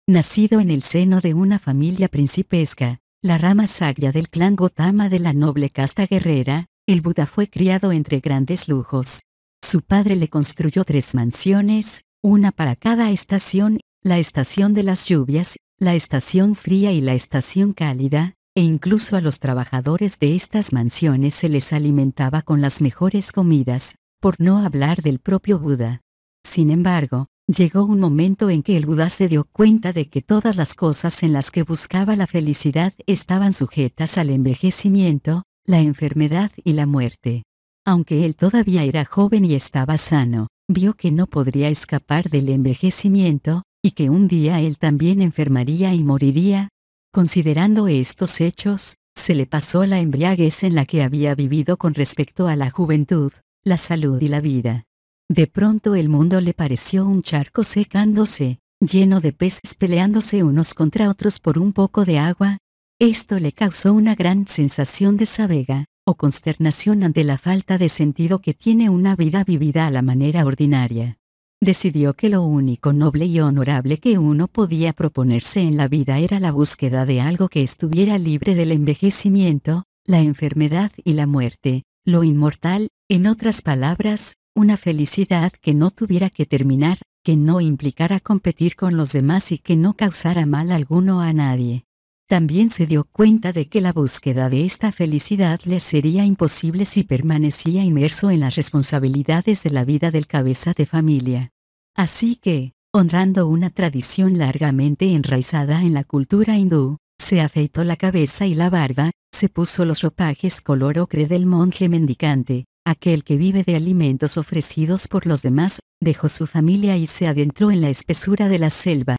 Nacido en el seno de una familia principesca, la rama sagria del clan Gotama de la noble casta guerrera, el Buda fue criado entre grandes lujos. Su padre le construyó 3 mansiones, una para cada estación, la estación de las lluvias, la estación fría y la estación cálida, e incluso a los trabajadores de estas mansiones se les alimentaba con las mejores comidas, por no hablar del propio Buda. Sin embargo, llegó un momento en que el Buda se dio cuenta de que todas las cosas en las que buscaba la felicidad estaban sujetas al envejecimiento, la enfermedad y la muerte. Aunque él todavía era joven y estaba sano, vio que no podría escapar del envejecimiento, y que un día él también enfermaría y moriría. Considerando estos hechos, se le pasó la embriaguez en la que había vivido con respecto a la juventud, la salud y la vida. De pronto el mundo le pareció un charco secándose, lleno de peces peleándose unos contra otros por un poco de agua. Esto le causó una gran sensación de sabega, o consternación ante la falta de sentido que tiene una vida vivida a la manera ordinaria. Decidió que lo único noble y honorable que uno podía proponerse en la vida era la búsqueda de algo que estuviera libre del envejecimiento, la enfermedad y la muerte, lo inmortal, en otras palabras, una felicidad que no tuviera que terminar, que no implicara competir con los demás y que no causara mal alguno a nadie. También se dio cuenta de que la búsqueda de esta felicidad le sería imposible si permanecía inmerso en las responsabilidades de la vida del cabeza de familia. Así que, honrando una tradición largamente enraizada en la cultura hindú, se afeitó la cabeza y la barba, se puso los ropajes color ocre del monje mendicante, aquel que vive de alimentos ofrecidos por los demás, dejó su familia y se adentró en la espesura de la selva.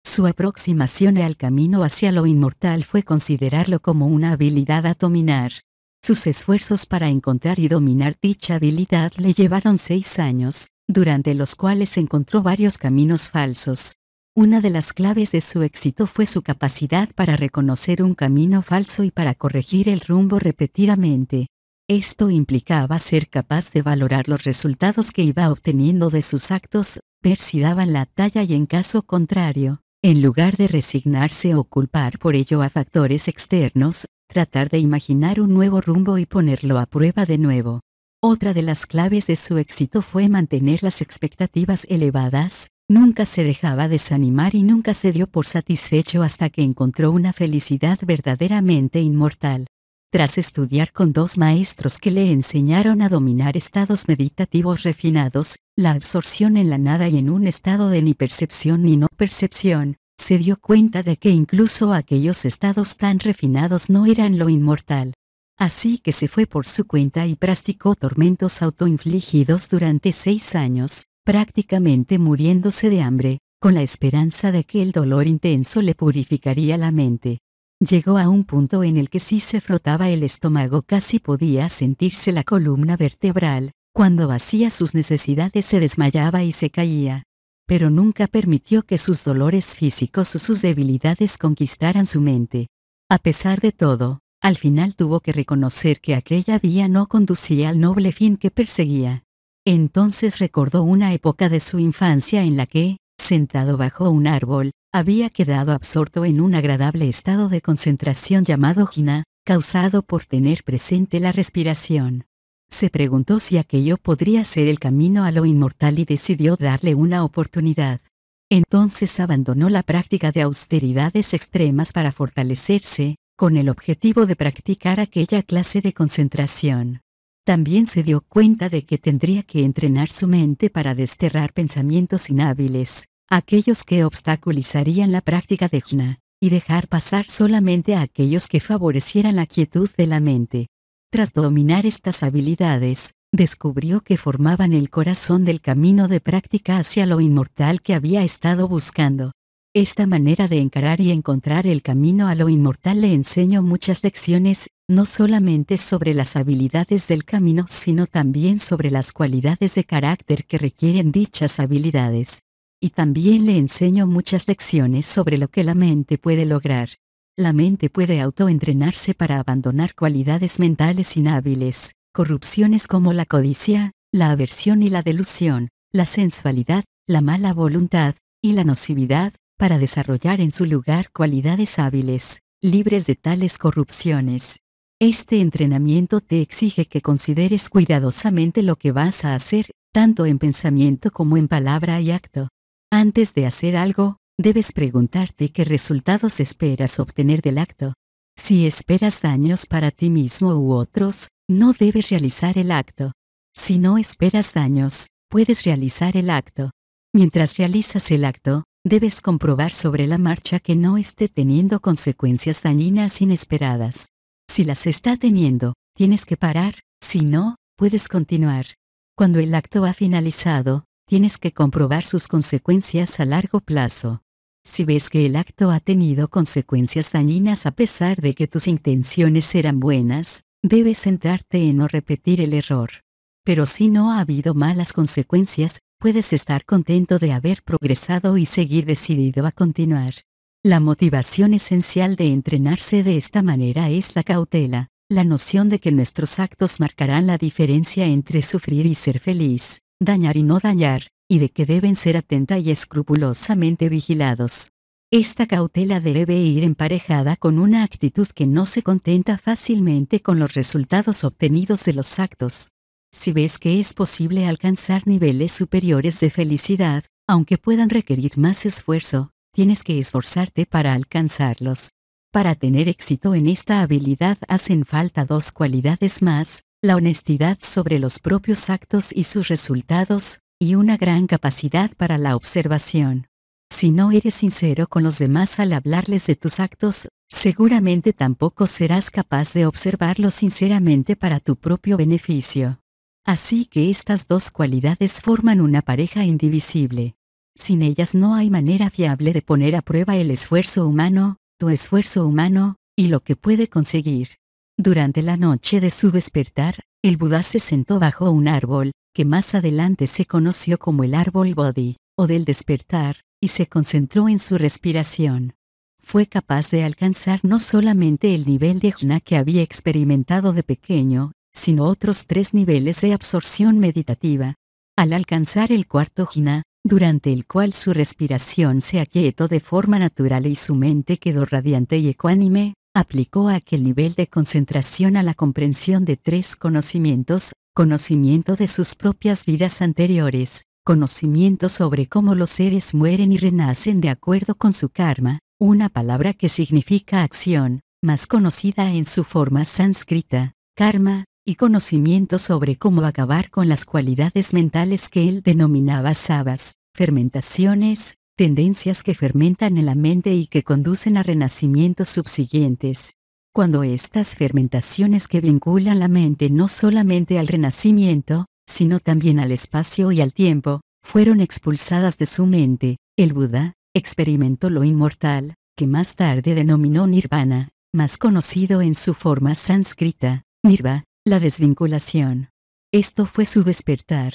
Su aproximación al camino hacia lo inmortal fue considerarlo como una habilidad a dominar. Sus esfuerzos para encontrar y dominar dicha habilidad le llevaron 6 años, durante los cuales encontró varios caminos falsos. Una de las claves de su éxito fue su capacidad para reconocer un camino falso y para corregir el rumbo repetidamente. Esto implicaba ser capaz de valorar los resultados que iba obteniendo de sus actos, ver si daban la talla y en caso contrario, en lugar de resignarse o culpar por ello a factores externos, tratar de imaginar un nuevo rumbo y ponerlo a prueba de nuevo. Otra de las claves de su éxito fue mantener las expectativas elevadas, nunca se dejaba desanimar y nunca se dio por satisfecho hasta que encontró una felicidad verdaderamente inmortal. Tras estudiar con 2 maestros que le enseñaron a dominar estados meditativos refinados, la absorción en la nada y en un estado de ni percepción ni no percepción, se dio cuenta de que incluso aquellos estados tan refinados no eran lo inmortal. Así que se fue por su cuenta y practicó tormentos autoinfligidos durante 6 años, prácticamente muriéndose de hambre, con la esperanza de que el dolor intenso le purificaría la mente. Llegó a un punto en el que si se frotaba el estómago casi podía sentirse la columna vertebral, cuando hacía sus necesidades se desmayaba y se caía. Pero nunca permitió que sus dolores físicos o sus debilidades conquistaran su mente. A pesar de todo, al final tuvo que reconocer que aquella vía no conducía al noble fin que perseguía. Entonces recordó una época de su infancia en la que, sentado bajo un árbol, había quedado absorto en un agradable estado de concentración llamado jhana, causado por tener presente la respiración. Se preguntó si aquello podría ser el camino a lo inmortal y decidió darle una oportunidad. Entonces abandonó la práctica de austeridades extremas para fortalecerse, con el objetivo de practicar aquella clase de concentración. También se dio cuenta de que tendría que entrenar su mente para desterrar pensamientos inhábiles, aquellos que obstaculizarían la práctica de jhana, y dejar pasar solamente a aquellos que favorecieran la quietud de la mente. Tras dominar estas habilidades, descubrió que formaban el corazón del camino de práctica hacia lo inmortal que había estado buscando. Esta manera de encarar y encontrar el camino a lo inmortal le enseñó muchas lecciones, no solamente sobre las habilidades del camino sino también sobre las cualidades de carácter que requieren dichas habilidades. Y también le enseñó muchas lecciones sobre lo que la mente puede lograr. La mente puede autoentrenarse para abandonar cualidades mentales inhábiles, corrupciones como la codicia, la aversión y la delusión, la sensualidad, la mala voluntad, y la nocividad, para desarrollar en su lugar cualidades hábiles, libres de tales corrupciones. Este entrenamiento te exige que consideres cuidadosamente lo que vas a hacer, tanto en pensamiento como en palabra y acto. Antes de hacer algo, debes preguntarte qué resultados esperas obtener del acto. Si esperas daños para ti mismo u otros, no debes realizar el acto. Si no esperas daños, puedes realizar el acto. Mientras realizas el acto, debes comprobar sobre la marcha que no esté teniendo consecuencias dañinas inesperadas. Si las está teniendo, tienes que parar, si no, puedes continuar. Cuando el acto ha finalizado, tienes que comprobar sus consecuencias a largo plazo. Si ves que el acto ha tenido consecuencias dañinas a pesar de que tus intenciones eran buenas, debes centrarte en no repetir el error. Pero si no ha habido malas consecuencias, puedes estar contento de haber progresado y seguir decidido a continuar. La motivación esencial de entrenarse de esta manera es la cautela, la noción de que nuestros actos marcarán la diferencia entre sufrir y ser feliz, dañar y no dañar, y de que deben ser atenta y escrupulosamente vigilados. Esta cautela debe ir emparejada con una actitud que no se contenta fácilmente con los resultados obtenidos de los actos. Si ves que es posible alcanzar niveles superiores de felicidad, aunque puedan requerir más esfuerzo, tienes que esforzarte para alcanzarlos. Para tener éxito en esta habilidad hacen falta dos cualidades más, la honestidad sobre los propios actos y sus resultados, y una gran capacidad para la observación. Si no eres sincero con los demás al hablarles de tus actos, seguramente tampoco serás capaz de observarlos sinceramente para tu propio beneficio. Así que estas dos cualidades forman una pareja indivisible. Sin ellas no hay manera fiable de poner a prueba el esfuerzo humano, tu esfuerzo humano, y lo que puede conseguir. Durante la noche de su despertar, el Buda se sentó bajo un árbol, que más adelante se conoció como el árbol Bodhi, o del despertar, y se concentró en su respiración. Fue capaz de alcanzar no solamente el nivel de jhana que había experimentado de pequeño, sino otros 3 niveles de absorción meditativa. Al alcanzar el cuarto jhana, durante el cual su respiración se aquietó de forma natural y su mente quedó radiante y ecuánime, aplicó aquel nivel de concentración a la comprensión de 3 conocimientos: conocimiento de sus propias vidas anteriores, conocimiento sobre cómo los seres mueren y renacen de acuerdo con su karma, una palabra que significa acción, más conocida en su forma sánscrita, karma, y conocimiento sobre cómo acabar con las cualidades mentales que él denominaba sabas, fermentaciones, tendencias que fermentan en la mente y que conducen a renacimientos subsiguientes. Cuando estas fermentaciones que vinculan la mente no solamente al renacimiento, sino también al espacio y al tiempo, fueron expulsadas de su mente, el Buda experimentó lo inmortal, que más tarde denominó nirvana, más conocido en su forma sánscrita, nirva, la desvinculación. Esto fue su despertar.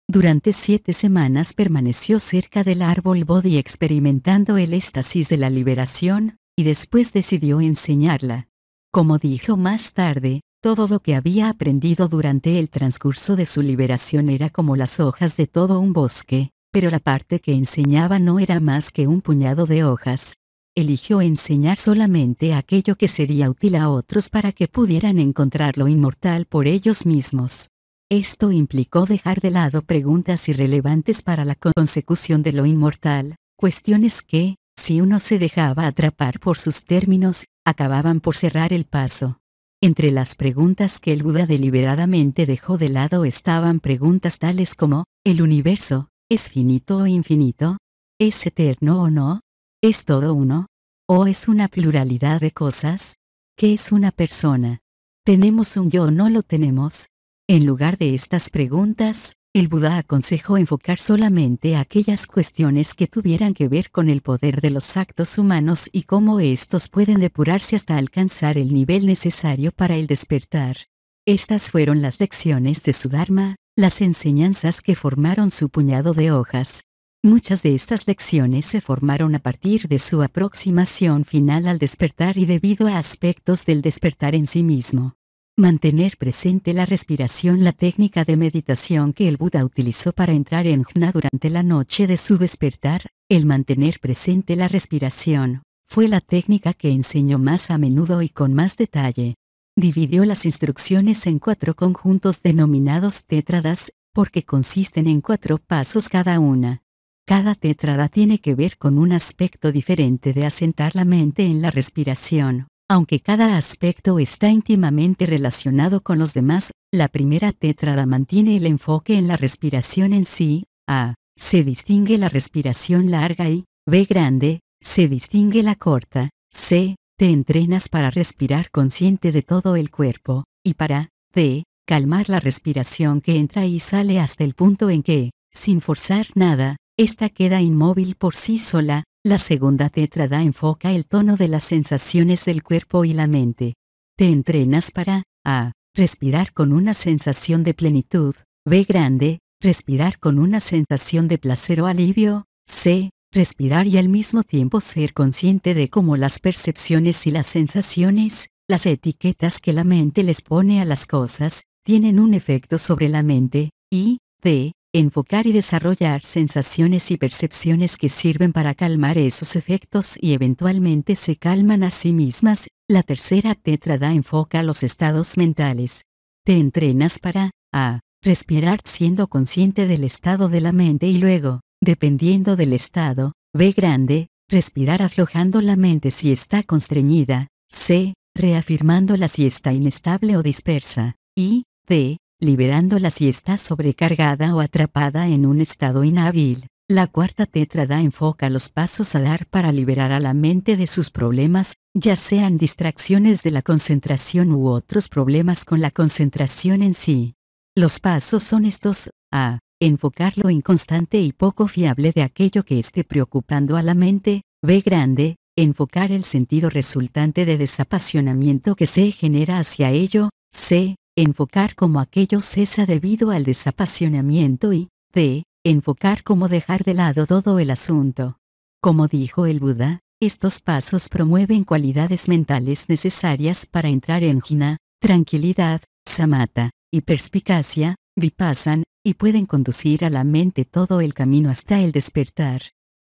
Durante 7 semanas permaneció cerca del árbol Bodhi experimentando el éxtasis de la liberación, y después decidió enseñarla. Como dijo más tarde, todo lo que había aprendido durante el transcurso de su liberación era como las hojas de todo un bosque, pero la parte que enseñaba no era más que un puñado de hojas. Eligió enseñar solamente aquello que sería útil a otros para que pudieran encontrar lo inmortal por ellos mismos. Esto implicó dejar de lado preguntas irrelevantes para la consecución de lo inmortal, cuestiones que, si uno se dejaba atrapar por sus términos, acababan por cerrar el paso. Entre las preguntas que el Buda deliberadamente dejó de lado estaban preguntas tales como: ¿el universo es finito o infinito? ¿Es eterno o no? ¿Es todo uno? ¿O es una pluralidad de cosas? ¿Qué es una persona? ¿Tenemos un yo o no lo tenemos? En lugar de estas preguntas, el Buda aconsejó enfocar solamente aquellas cuestiones que tuvieran que ver con el poder de los actos humanos y cómo estos pueden depurarse hasta alcanzar el nivel necesario para el despertar. Estas fueron las lecciones de su Dharma, las enseñanzas que formaron su puñado de hojas. Muchas de estas lecciones se formaron a partir de su aproximación final al despertar y debido a aspectos del despertar en sí mismo. Mantener presente la respiración. La técnica de meditación que el Buda utilizó para entrar en jhana durante la noche de su despertar, El mantener presente la respiración fue la técnica que enseñó más a menudo y con más detalle. Dividió las instrucciones en 4 conjuntos denominados tétradas, porque consisten en 4 pasos cada una. Cada tétrada tiene que ver con un aspecto diferente de asentar la mente en la respiración. Aunque cada aspecto está íntimamente relacionado con los demás, la primera tétrada mantiene el enfoque en la respiración en sí. A. Se distingue la respiración larga y, B grande, se distingue la corta. C. Te entrenas para respirar consciente de todo el cuerpo, y para, D. Calmar la respiración que entra y sale hasta el punto en que, sin forzar nada, esta queda inmóvil por sí sola. La segunda tétrada enfoca el tono de las sensaciones del cuerpo y la mente. Te entrenas para, A. Respirar con una sensación de plenitud. B grande, respirar con una sensación de placer o alivio. C. Respirar y al mismo tiempo ser consciente de cómo las percepciones y las sensaciones, las etiquetas que la mente les pone a las cosas, tienen un efecto sobre la mente. Y, D. Enfocar y desarrollar sensaciones y percepciones que sirven para calmar esos efectos y eventualmente se calman a sí mismas. La tercera tétrada enfoca los estados mentales. Te entrenas para, A. Respirar siendo consciente del estado de la mente y luego, dependiendo del estado, B grande, respirar aflojando la mente si está constreñida. C. Reafirmándola si está inestable o dispersa. Y, D. Liberándola si está sobrecargada o atrapada en un estado inhábil. La cuarta tétrada enfoca los pasos a dar para liberar a la mente de sus problemas, ya sean distracciones de la concentración u otros problemas con la concentración en sí. Los pasos son estos: A. Enfocar lo inconstante y poco fiable de aquello que esté preocupando a la mente. B grande, enfocar el sentido resultante de desapasionamiento que se genera hacia ello. C. Enfocar cómo aquello cesa debido al desapasionamiento y, D. Enfocar cómo dejar de lado todo el asunto. Como dijo el Buda, estos pasos promueven cualidades mentales necesarias para entrar en jnana, tranquilidad, samatha, y perspicacia, vipassana, y pueden conducir a la mente todo el camino hasta el despertar.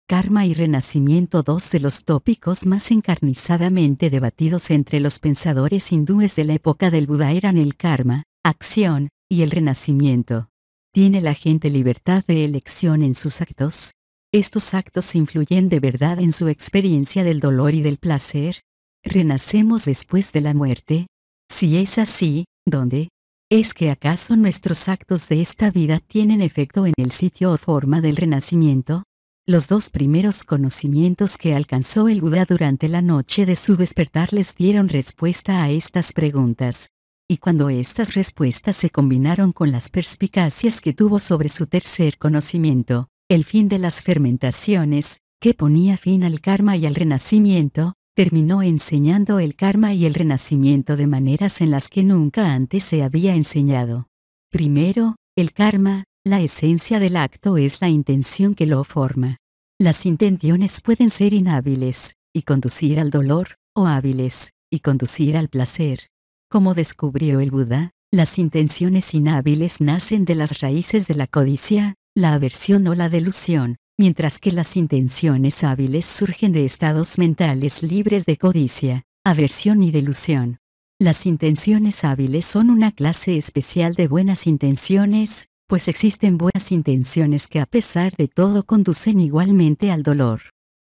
Karma y renacimiento. Dos de los tópicos más encarnizadamente debatidos entre los pensadores hindúes de la época del Buda eran el karma, acción, y el renacimiento. ¿Tiene la gente libertad de elección en sus actos? ¿Estos actos influyen de verdad en su experiencia del dolor y del placer? ¿Renacemos después de la muerte? Si es así, ¿dónde? ¿Es que acaso nuestros actos de esta vida tienen efecto en el sitio o forma del renacimiento? Los 2 primeros conocimientos que alcanzó el Buda durante la noche de su despertar les dieron respuesta a estas preguntas. Y cuando estas respuestas se combinaron con las perspicacias que tuvo sobre su tercer conocimiento, el fin de las fermentaciones, que ponía fin al karma y al renacimiento, terminó enseñando el karma y el renacimiento de maneras en las que nunca antes se había enseñado. Primero, el karma. La esencia del acto es la intención que lo forma. Las intenciones pueden ser inhábiles, y conducir al dolor, o hábiles, y conducir al placer. Como descubrió el Buda, las intenciones inhábiles nacen de las raíces de la codicia, la aversión o la delusión, mientras que las intenciones hábiles surgen de estados mentales libres de codicia, aversión y delusión. Las intenciones hábiles son una clase especial de buenas intenciones, pues existen buenas intenciones que a pesar de todo conducen igualmente al dolor.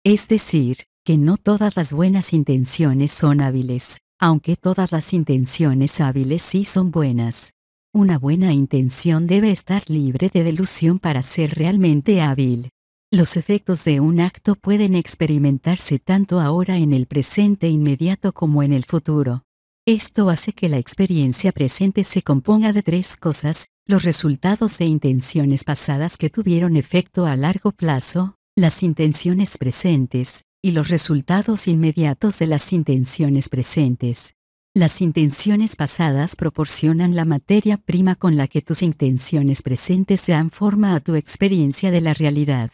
Es decir, que no todas las buenas intenciones son hábiles, aunque todas las intenciones hábiles sí son buenas. Una buena intención debe estar libre de delusión para ser realmente hábil. Los efectos de un acto pueden experimentarse tanto ahora en el presente inmediato como en el futuro. Esto hace que la experiencia presente se componga de 3 cosas: los resultados de intenciones pasadas que tuvieron efecto a largo plazo, las intenciones presentes, y los resultados inmediatos de las intenciones presentes. Las intenciones pasadas proporcionan la materia prima con la que tus intenciones presentes dan forma a tu experiencia de la realidad.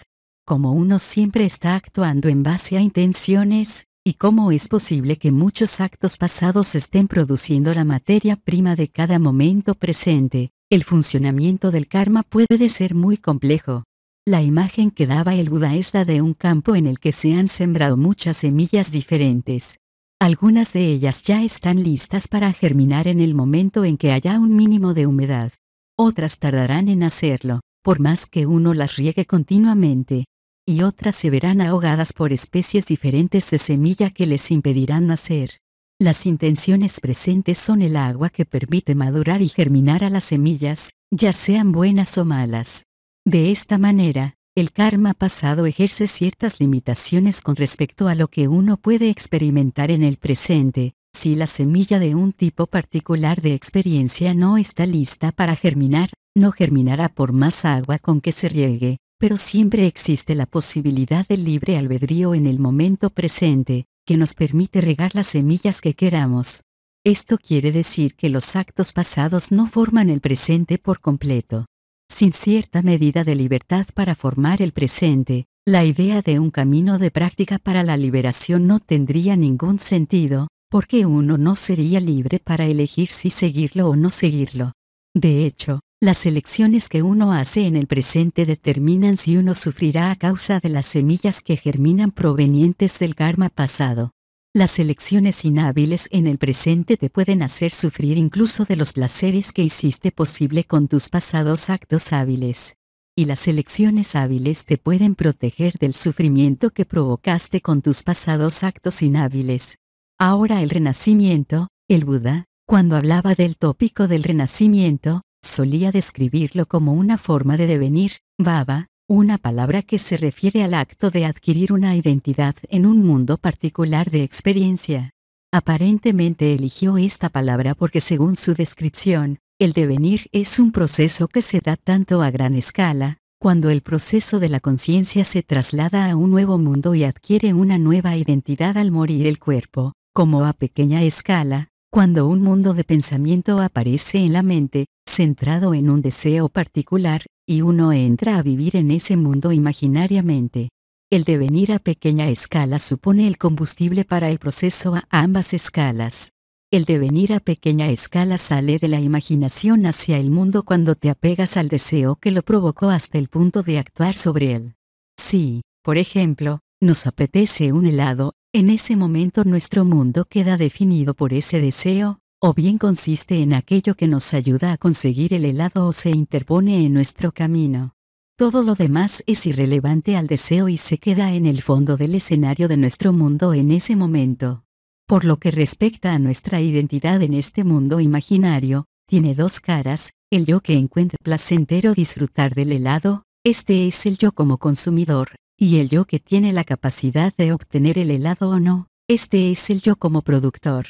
Como uno siempre está actuando en base a intenciones, ¿y cómo es posible que muchos actos pasados estén produciendo la materia prima de cada momento presente? El funcionamiento del karma puede ser muy complejo. La imagen que daba el Buda es la de un campo en el que se han sembrado muchas semillas diferentes. Algunas de ellas ya están listas para germinar en el momento en que haya un mínimo de humedad. Otras tardarán en hacerlo, por más que uno las riegue continuamente. Y otras se verán ahogadas por especies diferentes de semilla que les impedirán nacer. Las intenciones presentes son el agua que permite madurar y germinar a las semillas, ya sean buenas o malas. De esta manera, el karma pasado ejerce ciertas limitaciones con respecto a lo que uno puede experimentar en el presente. Si la semilla de un tipo particular de experiencia no está lista para germinar, no germinará por más agua con que se riegue, pero siempre existe la posibilidad del libre albedrío en el momento presente, que nos permite regar las semillas que queramos. Esto quiere decir que los actos pasados no forman el presente por completo. Sin cierta medida de libertad para formar el presente, la idea de un camino de práctica para la liberación no tendría ningún sentido, porque uno no sería libre para elegir si seguirlo o no seguirlo. De hecho, las elecciones que uno hace en el presente determinan si uno sufrirá a causa de las semillas que germinan provenientes del karma pasado. Las elecciones inhábiles en el presente te pueden hacer sufrir incluso de los placeres que hiciste posible con tus pasados actos hábiles. Y las elecciones hábiles te pueden proteger del sufrimiento que provocaste con tus pasados actos inhábiles. Ahora el renacimiento, el Buda, cuando hablaba del tópico del renacimiento, solía describirlo como una forma de devenir, bhava, una palabra que se refiere al acto de adquirir una identidad en un mundo particular de experiencia. Aparentemente eligió esta palabra porque según su descripción, el devenir es un proceso que se da tanto a gran escala, cuando el proceso de la conciencia se traslada a un nuevo mundo y adquiere una nueva identidad al morir el cuerpo, como a pequeña escala, cuando un mundo de pensamiento aparece en la mente, centrado en un deseo particular, y uno entra a vivir en ese mundo imaginariamente. El devenir a pequeña escala supone el combustible para el proceso a ambas escalas. El devenir a pequeña escala sale de la imaginación hacia el mundo cuando te apegas al deseo que lo provocó hasta el punto de actuar sobre él. Si, por ejemplo, nos apetece un helado, en ese momento nuestro mundo queda definido por ese deseo, o bien consiste en aquello que nos ayuda a conseguir el helado o se interpone en nuestro camino. Todo lo demás es irrelevante al deseo y se queda en el fondo del escenario de nuestro mundo en ese momento. Por lo que respecta a nuestra identidad en este mundo imaginario, tiene dos caras, el yo que encuentra placentero disfrutar del helado, este es el yo como consumidor, y el yo que tiene la capacidad de obtener el helado o no, este es el yo como productor.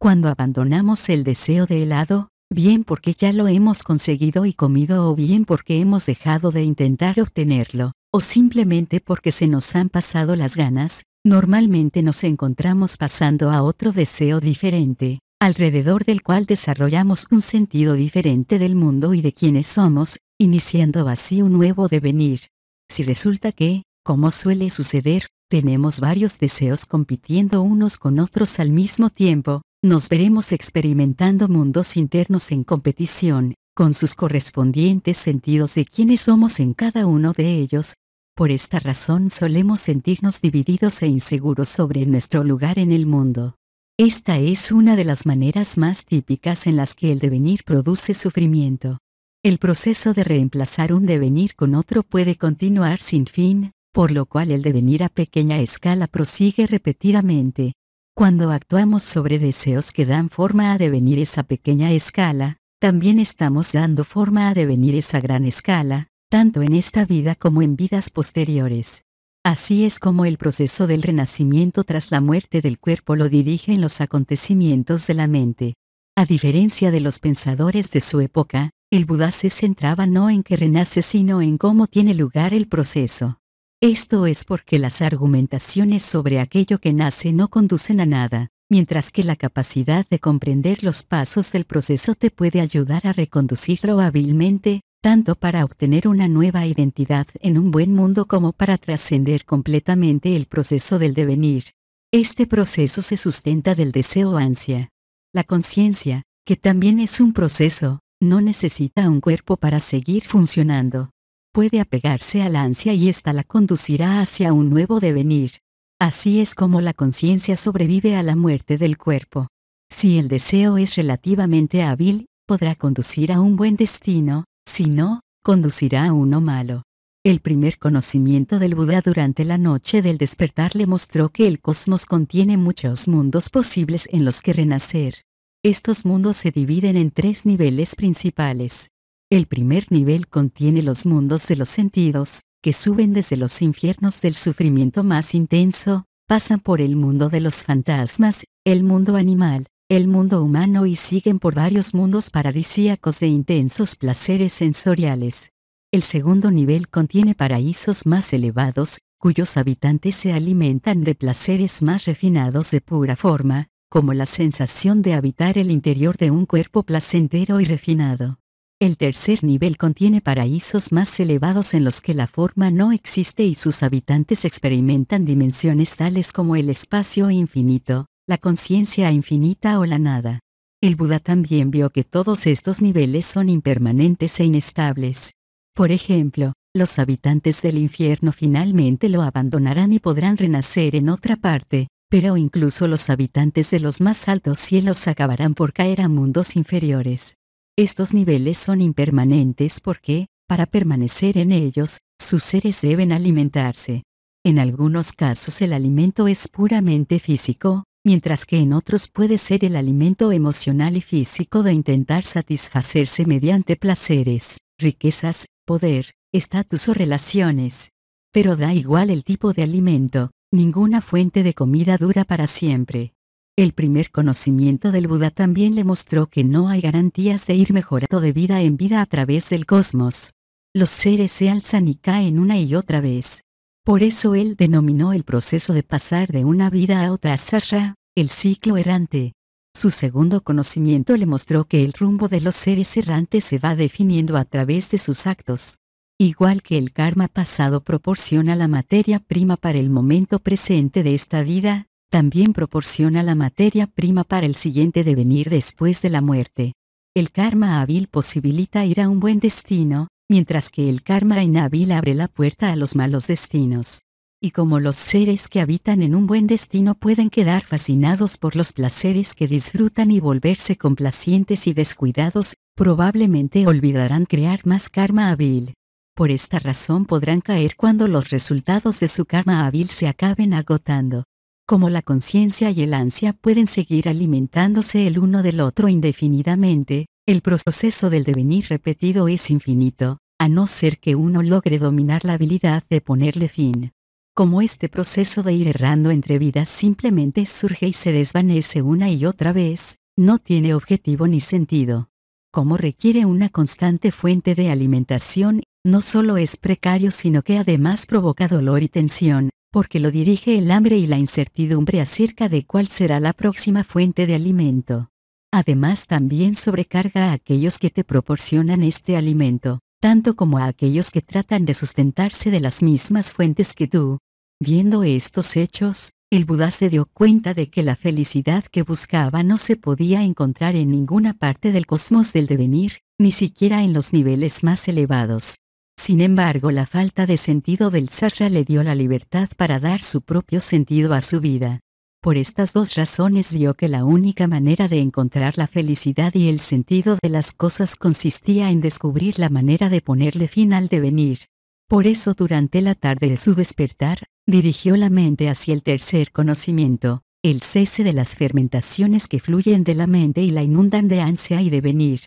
Cuando abandonamos el deseo de helado, bien porque ya lo hemos conseguido y comido o bien porque hemos dejado de intentar obtenerlo, o simplemente porque se nos han pasado las ganas, normalmente nos encontramos pasando a otro deseo diferente, alrededor del cual desarrollamos un sentido diferente del mundo y de quienes somos, iniciando así un nuevo devenir. Si resulta que, como suele suceder, tenemos varios deseos compitiendo unos con otros al mismo tiempo, nos veremos experimentando mundos internos en competición, con sus correspondientes sentidos de quiénes somos en cada uno de ellos. Por esta razón solemos sentirnos divididos e inseguros sobre nuestro lugar en el mundo. Esta es una de las maneras más típicas en las que el devenir produce sufrimiento. El proceso de reemplazar un devenir con otro puede continuar sin fin, por lo cual el devenir a pequeña escala prosigue repetidamente. Cuando actuamos sobre deseos que dan forma a devenires a pequeña escala, también estamos dando forma a devenires a gran escala, tanto en esta vida como en vidas posteriores. Así es como el proceso del renacimiento tras la muerte del cuerpo lo dirigen los acontecimientos de la mente. A diferencia de los pensadores de su época, el Buda se centraba no en que renace sino en cómo tiene lugar el proceso. Esto es porque las argumentaciones sobre aquello que nace no conducen a nada, mientras que la capacidad de comprender los pasos del proceso te puede ayudar a reconducirlo hábilmente, tanto para obtener una nueva identidad en un buen mundo como para trascender completamente el proceso del devenir. Este proceso se sustenta del deseo o ansia. La conciencia, que también es un proceso, no necesita un cuerpo para seguir funcionando. puede apegarse al ansia y ésta la conducirá hacia un nuevo devenir. Así es como la conciencia sobrevive a la muerte del cuerpo. Si el deseo es relativamente hábil, podrá conducir a un buen destino, si no, conducirá a uno malo. El primer conocimiento del Buda durante la noche del despertar le mostró que el cosmos contiene muchos mundos posibles en los que renacer. Estos mundos se dividen en 3 niveles principales. El primer nivel contiene los mundos de los sentidos, que suben desde los infiernos del sufrimiento más intenso, pasan por el mundo de los fantasmas, el mundo animal, el mundo humano y siguen por varios mundos paradisíacos de intensos placeres sensoriales. El segundo nivel contiene paraísos más elevados, cuyos habitantes se alimentan de placeres más refinados de pura forma, como la sensación de habitar el interior de un cuerpo placentero y refinado. El tercer nivel contiene paraísos más elevados en los que la forma no existe y sus habitantes experimentan dimensiones tales como el espacio infinito, la conciencia infinita o la nada. El Buda también vio que todos estos niveles son impermanentes e inestables. Por ejemplo, los habitantes del infierno finalmente lo abandonarán y podrán renacer en otra parte, pero incluso los habitantes de los más altos cielos acabarán por caer a mundos inferiores. Estos niveles son impermanentes porque, para permanecer en ellos, sus seres deben alimentarse. En algunos casos el alimento es puramente físico, mientras que en otros puede ser el alimento emocional y físico de intentar satisfacerse mediante placeres, riquezas, poder, estatus o relaciones. Pero da igual el tipo de alimento, ninguna fuente de comida dura para siempre. El primer conocimiento del Buda también le mostró que no hay garantías de ir mejorando de vida en vida a través del cosmos. Los seres se alzan y caen una y otra vez. Por eso él denominó el proceso de pasar de una vida a otra sasra, el ciclo errante. Su segundo conocimiento le mostró que el rumbo de los seres errantes se va definiendo a través de sus actos. Igual que el karma pasado proporciona la materia prima para el momento presente de esta vida, también proporciona la materia prima para el siguiente devenir después de la muerte. El karma hábil posibilita ir a un buen destino, mientras que el karma inhábil abre la puerta a los malos destinos. Y como los seres que habitan en un buen destino pueden quedar fascinados por los placeres que disfrutan y volverse complacientes y descuidados, probablemente olvidarán crear más karma hábil. Por esta razón podrán caer cuando los resultados de su karma hábil se acaben agotando. Como la conciencia y el ansia pueden seguir alimentándose el uno del otro indefinidamente, el proceso del devenir repetido es infinito, a no ser que uno logre dominar la habilidad de ponerle fin. Como este proceso de ir errando entre vidas simplemente surge y se desvanece una y otra vez, no tiene objetivo ni sentido. Como requiere una constante fuente de alimentación, no solo es precario sino que además provoca dolor y tensión, porque lo dirige el hambre y la incertidumbre acerca de cuál será la próxima fuente de alimento. Además también sobrecarga a aquellos que te proporcionan este alimento, tanto como a aquellos que tratan de sustentarse de las mismas fuentes que tú. Viendo estos hechos, el Buda se dio cuenta de que la felicidad que buscaba no se podía encontrar en ninguna parte del cosmos del devenir, ni siquiera en los niveles más elevados. Sin embargo, la falta de sentido del sasra le dio la libertad para dar su propio sentido a su vida. Por estas dos razones vio que la única manera de encontrar la felicidad y el sentido de las cosas consistía en descubrir la manera de ponerle fin al devenir. Por eso durante la tarde de su despertar, dirigió la mente hacia el tercer conocimiento, el cese de las fermentaciones que fluyen de la mente y la inundan de ansia y devenir.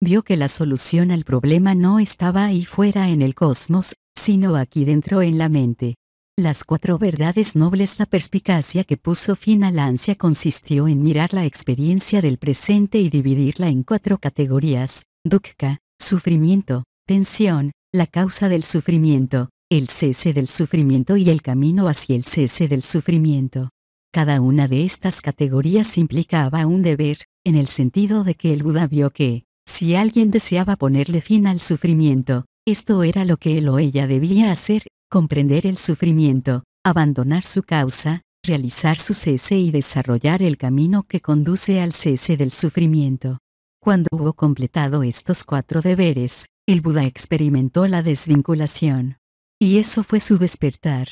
Vio que la solución al problema no estaba ahí fuera en el cosmos, sino aquí dentro en la mente. Las 4 verdades nobles. La perspicacia que puso fin a la ansia consistió en mirar la experiencia del presente y dividirla en 4 categorías: dukkha, sufrimiento; tensión, la causa del sufrimiento; el cese del sufrimiento y el camino hacia el cese del sufrimiento. Cada una de estas categorías implicaba un deber, en el sentido de que el Buda vio que, si alguien deseaba ponerle fin al sufrimiento, esto era lo que él o ella debía hacer: comprender el sufrimiento, abandonar su causa, realizar su cese y desarrollar el camino que conduce al cese del sufrimiento. Cuando hubo completado estos 4 deberes, el Buda experimentó la desvinculación. Y eso fue su despertar.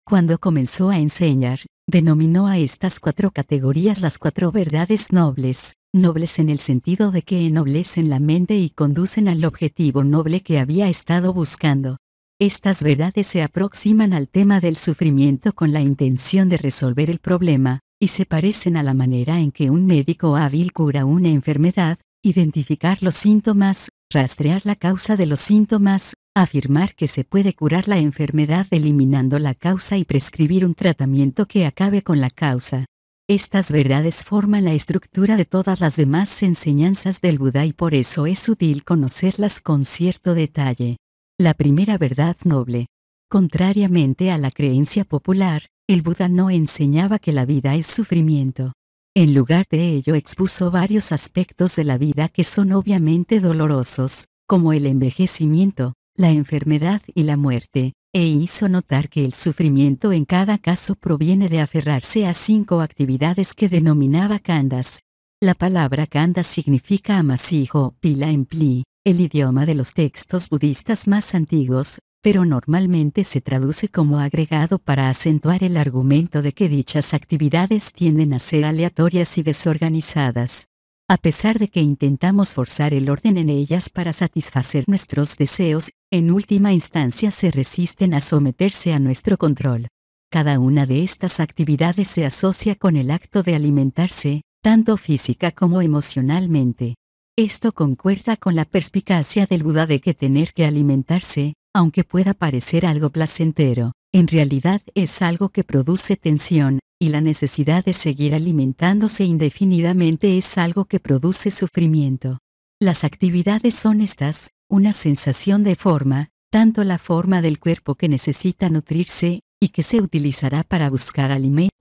Cuando comenzó a enseñar, denominó a estas 4 categorías las 4 verdades nobles, nobles en el sentido de que ennoblecen la mente y conducen al objetivo noble que había estado buscando. Estas verdades se aproximan al tema del sufrimiento con la intención de resolver el problema, y se parecen a la manera en que un médico hábil cura una enfermedad, identificar los síntomas, rastrear la causa de los síntomas, afirmar que se puede curar la enfermedad eliminando la causa y prescribir un tratamiento que acabe con la causa. Estas verdades forman la estructura de todas las demás enseñanzas del Buda y por eso es útil conocerlas con cierto detalle. La primera verdad noble. Contrariamente a la creencia popular, el Buda no enseñaba que la vida es sufrimiento. En lugar de ello expuso varios aspectos de la vida que son obviamente dolorosos, como el envejecimiento, la enfermedad y la muerte, e hizo notar que el sufrimiento en cada caso proviene de aferrarse a 5 actividades que denominaba khandhas. La palabra khandha significa amasijo, pila en pli, el idioma de los textos budistas más antiguos, pero normalmente se traduce como agregado para acentuar el argumento de que dichas actividades tienden a ser aleatorias y desorganizadas. A pesar de que intentamos forzar el orden en ellas para satisfacer nuestros deseos, en última instancia se resisten a someterse a nuestro control. Cada una de estas actividades se asocia con el acto de alimentarse, tanto física como emocionalmente. Esto concuerda con la perspicacia del Buda de que tener que alimentarse, aunque pueda parecer algo placentero, en realidad es algo que produce tensión, y la necesidad de seguir alimentándose indefinidamente es algo que produce sufrimiento. Las actividades son estas, una sensación de forma, tanto la forma del cuerpo que necesita nutrirse, y que se utilizará para buscar alimento,